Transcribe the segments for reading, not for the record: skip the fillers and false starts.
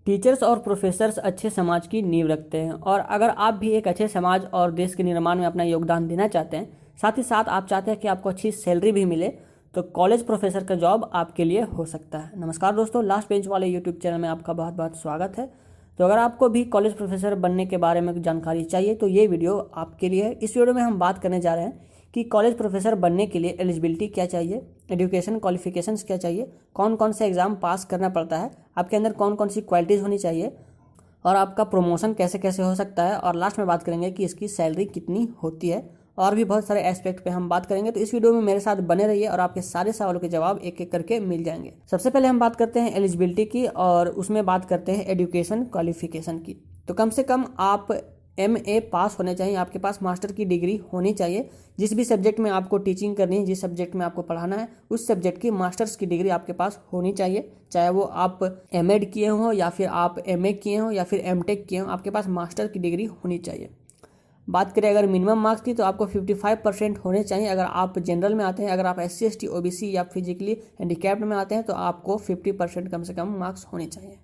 Teachers और professors अच्छे समाज की नींव रखते हैं, और अगर आप भी एक अच्छे समाज और देश के निर्माण में अपना योगदान देना चाहते हैं, साथ ही साथ आप चाहते हैं कि आपको अच्छी सैलरी भी मिले, तो कॉलेज प्रोफेसर का जॉब आपके लिए हो सकता है। नमस्कार दोस्तों, लास्ट बेंच वाले यूट्यूब चैनल में आपका बहुत बहुत स्वागत है। तो अगर आपको भी कॉलेज प्रोफेसर बनने के बारे में जानकारी चाहिए तो ये वीडियो आपके लिए है। इस वीडियो में हम बात करने जा रहे हैं कि कॉलेज प्रोफेसर बनने के लिए एलिजिबिलिटी क्या चाहिए, एजुकेशन क्वालिफिकेशंस क्या चाहिए, कौन कौन से एग्ज़ाम पास करना पड़ता है, आपके अंदर कौन कौन सी क्वालिटीज़ होनी चाहिए, और आपका प्रमोशन कैसे कैसे हो सकता है, और लास्ट में बात करेंगे कि इसकी सैलरी कितनी होती है, और भी बहुत सारे एस्पेक्ट पे हम बात करेंगे। तो इस वीडियो में मेरे साथ बने रहिए और आपके सारे सवालों के जवाब एक एक करके मिल जाएंगे। सबसे पहले हम बात करते हैं एलिजिबिलिटी की, और उसमें बात करते हैं एजुकेशन क्वालिफिकेशन की। तो कम से कम आप MA पास होने चाहिए, आपके पास मास्टर की डिग्री होनी चाहिए। जिस भी सब्जेक्ट में आपको टीचिंग करनी है, जिस सब्जेक्ट में आपको पढ़ाना है, उस सब्जेक्ट की मास्टर्स की डिग्री आपके पास होनी चाहिए। चाहे वो आप MEd किए हों या फिर आप MA किए हों या फिर MTech किए हों, आपके पास मास्टर की डिग्री होनी चाहिए। बात करें अगर मिनिमम मार्क्स की, तो आपको 55% होने चाहिए अगर आप जनरल में आते हैं। अगर आप SC ST OBC या फिजिकली हैंडीकैप्ड में आते हैं तो आपको 50% कम से कम मार्क्स होने चाहिए।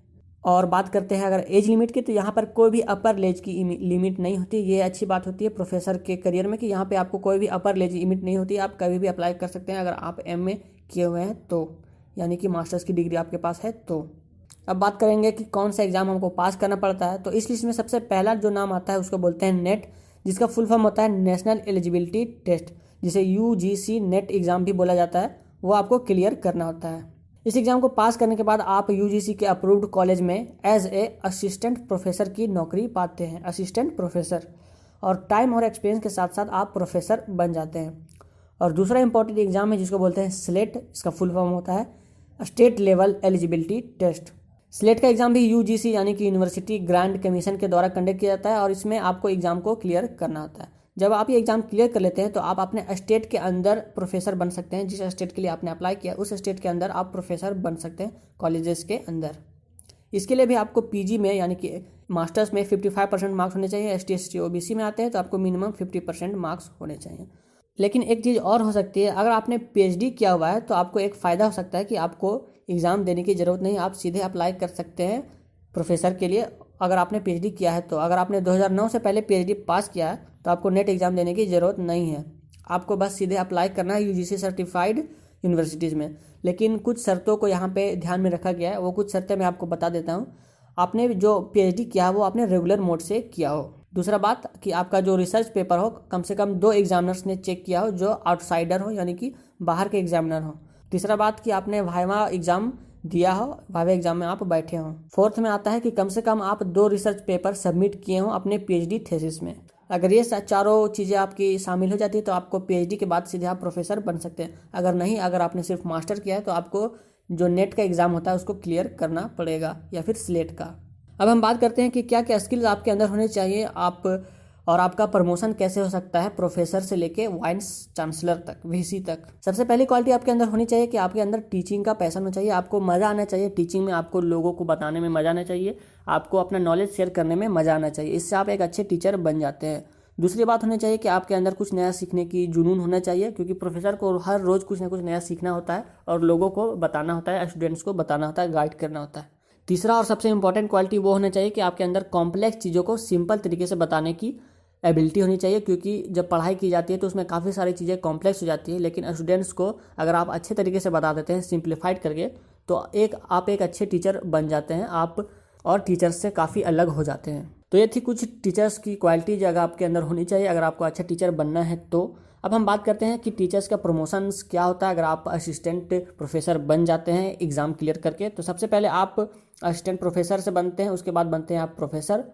और बात करते हैं अगर एज लिमिट की, तो यहाँ पर कोई भी अपर एज की लिमिट नहीं होती। ये अच्छी बात होती है प्रोफेसर के करियर में कि यहाँ पे आपको कोई भी अपर एज लिमिट नहीं होती। आप कभी भी अप्लाई कर सकते हैं अगर आप MA किए हुए हैं तो, यानी कि मास्टर्स की डिग्री आपके पास है तो। अब बात करेंगे कि कौन सा एग्जाम हमको पास करना पड़ता है। तो इस लिस्ट में सबसे पहला जो नाम आता है उसको बोलते हैं नेट, जिसका फुल फॉर्म होता है नेशनल एलिजिबिलिटी टेस्ट, जिसे UGC नेट एग्ज़ाम भी बोला जाता है। वो आपको क्लियर करना होता है। इस एग्ज़ाम को पास करने के बाद आप UGC के अप्रूव्ड कॉलेज में एज ए असिस्टेंट प्रोफेसर की नौकरी पाते हैं, असिस्टेंट प्रोफेसर, और टाइम और एक्सपीरियंस के साथ साथ आप प्रोफेसर बन जाते हैं। और दूसरा इंपॉर्टेंट एग्जाम है जिसको बोलते हैं स्लेट, इसका फुल फॉर्म होता है state level eligibility test. SLET का एग्जाम भी UGC यानी कि यूनिवर्सिटी ग्रांट कमीशन के द्वारा कंडक्ट किया जाता है, और इसमें आपको एग्जाम को क्लियर करना होता है। जब आप ये एग्जाम क्लियर कर लेते हैं तो आप अपने स्टेट के अंदर प्रोफेसर बन सकते हैं। जिस स्टेट के लिए आपने अप्लाई किया उस स्टेट के अंदर आप प्रोफेसर बन सकते हैं कॉलेजेस के अंदर। इसके लिए भी आपको PG में यानी कि मास्टर्स में 55% मार्क्स होने चाहिए। ST ST OBC में आते हैं तो आपको मिनिमम 50% मार्क्स होने चाहिए। लेकिन एक चीज़ और हो सकती है, अगर आपने PhD किया हुआ है तो आपको एक फ़ायदा हो सकता है कि आपको एग्ज़ाम देने की ज़रूरत नहीं, आप सीधे अप्लाई कर सकते हैं प्रोफेसर के लिए। अगर आपने PhD किया है तो, अगर आपने 2009 से पहले PhD पास किया है तो आपको नेट एग्ज़ाम देने की ज़रूरत नहीं है। आपको बस सीधे अप्लाई करना है UGC सर्टिफाइड यूनिवर्सिटीज़ में। लेकिन कुछ शर्तों को यहाँ पे ध्यान में रखा गया है, वो कुछ शर्तें मैं आपको बता देता हूँ। आपने जो PhD किया है वो आपने रेगुलर मोड से किया हो। दूसरा बात कि आपका जो रिसर्च पेपर हो कम से कम 2 एग्जामिनर्स ने चेक किया हो जो आउटसाइडर हो, यानी कि बाहर के एग्जामिनर हो। तीसरा बात कि आपने वाइवा एग्ज़ाम दिया हो, वाइवा एग्जाम में आप बैठे हों। फोर्थ में आता है कि कम से कम आप 2 रिसर्च पेपर सबमिट किए हों अपने PhD थीसिस में। अगर ये चारों चीज़ें आपकी शामिल हो जाती है तो आपको PhD के बाद सीधे आप प्रोफेसर बन सकते हैं। अगर नहीं, अगर आपने सिर्फ मास्टर किया है तो आपको जो नेट का एग्ज़ाम होता है उसको क्लियर करना पड़ेगा, या फिर स्लेट का। अब हम बात करते हैं कि क्या क्या स्किल्स आपके अंदर होने चाहिए और आपका प्रमोशन कैसे हो सकता है प्रोफेसर से लेके वाइस चांसलर तक, VC तक। सबसे पहली क्वालिटी आपके अंदर होनी चाहिए कि आपके अंदर टीचिंग का पैशन होना चाहिए। आपको मज़ा आना चाहिए टीचिंग में, आपको लोगों को बताने में मज़ा आना चाहिए, आपको अपना नॉलेज शेयर करने में मज़ा आना चाहिए। इससे आप एक अच्छे टीचर बन जाते हैं। दूसरी बात होनी चाहिए कि आपके अंदर कुछ नया सीखने की जुनून होना चाहिए, क्योंकि प्रोफेसर को हर रोज़ कुछ ना कुछ नया सीखना होता है और लोगों को बताना होता है, स्टूडेंट्स को बताना होता है, गाइड करना होता है। तीसरा और सबसे इंपॉर्टेंट क्वालिटी वो होना चाहिए कि आपके अंदर कॉम्प्लेक्स चीज़ों को सिंपल तरीके से बताने की एबिलिटी होनी चाहिए, क्योंकि जब पढ़ाई की जाती है तो उसमें काफ़ी सारी चीज़ें कॉम्प्लेक्स हो जाती है। लेकिन स्टूडेंट्स को अगर आप अच्छे तरीके से बता देते हैं सिंप्लीफाइड करके, तो आप एक अच्छे टीचर बन जाते हैं, आप और टीचर्स से काफ़ी अलग हो जाते हैं। तो ये थी कुछ टीचर्स की क्वालिटीज अगर आपके अंदर होनी चाहिए अगर आपको अच्छा टीचर बनना है तो। अब हम बात करते हैं कि टीचर्स का प्रमोशंस क्या होता है अगर आप असिस्टेंट प्रोफेसर बन जाते हैं एग्ज़ाम क्लियर करके। तो सबसे पहले आप असिस्टेंट प्रोफेसर से बनते हैं, उसके बाद बनते हैं आप प्रोफेसर।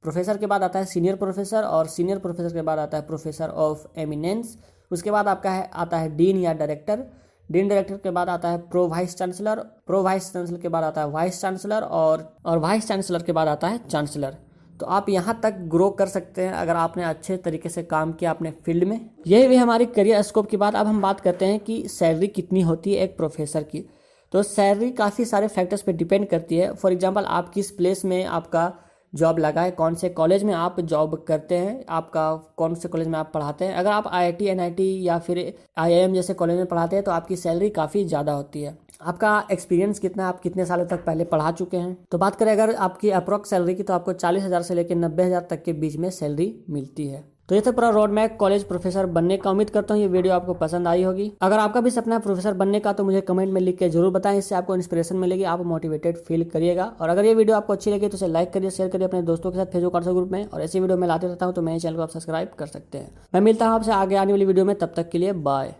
प्रोफेसर के बाद आता है सीनियर प्रोफेसर, और सीनियर प्रोफेसर के बाद आता है प्रोफेसर ऑफ एमिनेंस। उसके बाद आपका आता है डीन या डायरेक्टर। डीन डायरेक्टर के बाद आता है pro vice chancellor. Pro vice chancellor के बाद आता है वाइस चांसलर, और वाइस चांसलर के बाद आता है चांसलर। तो आप यहाँ तक ग्रो कर सकते हैं अगर आपने अच्छे तरीके से काम किया अपने फील्ड में। यही भी हमारी करियर स्कोप की बात। अब हम बात करते हैं कि सैलरी कितनी होती है एक प्रोफेसर की। तो सैलरी काफ़ी सारे फैक्टर्स पे डिपेंड करती है। फॉर एग्जांपल आप किस प्लेस में आपका जॉब लगा है, कौन से कॉलेज में आप जॉब करते हैं, आपका कौन से कॉलेज में आप पढ़ाते हैं। अगर आप IIT NIT या फिर IIM जैसे कॉलेज में पढ़ाते हैं तो आपकी सैलरी काफ़ी ज़्यादा होती है। आपका एक्सपीरियंस कितना है, आप कितने सालों तक पहले पढ़ा चुके हैं। तो बात करें अगर आपकी अप्रोक्स सैलरी की, तो आपको 40,000 से लेकर 90,000 तक के बीच में सैलरी मिलती है। तो ये था पूरा रोड मैप कॉलेज प्रोफेसर बनने का। उम्मीद करता हूँ ये वीडियो आपको पसंद आई होगी। अगर आपका भी सपना है प्रोफेसर बनने का तो मुझे कमेंट में लिख के जरूर बताएं, इससे आपको इंस्पिरेशन मिलेगी, आप मोटिवेटेड फील करिएगा। और अगर ये वीडियो आपको अच्छी लगी तो इसे लाइक करिए, शेयर करिए अपने दोस्तों के साथ फेसबुक व्हाट्सएप ग्रुप में। और ऐसी वीडियो मैं लाते रहता हूँ तो मेरे चैनल को आप सब्सक्राइब कर सकते हैं। मैं मिलता हूँ आपसे आगे आने वाली वीडियो में, तब तक के लिए बाय।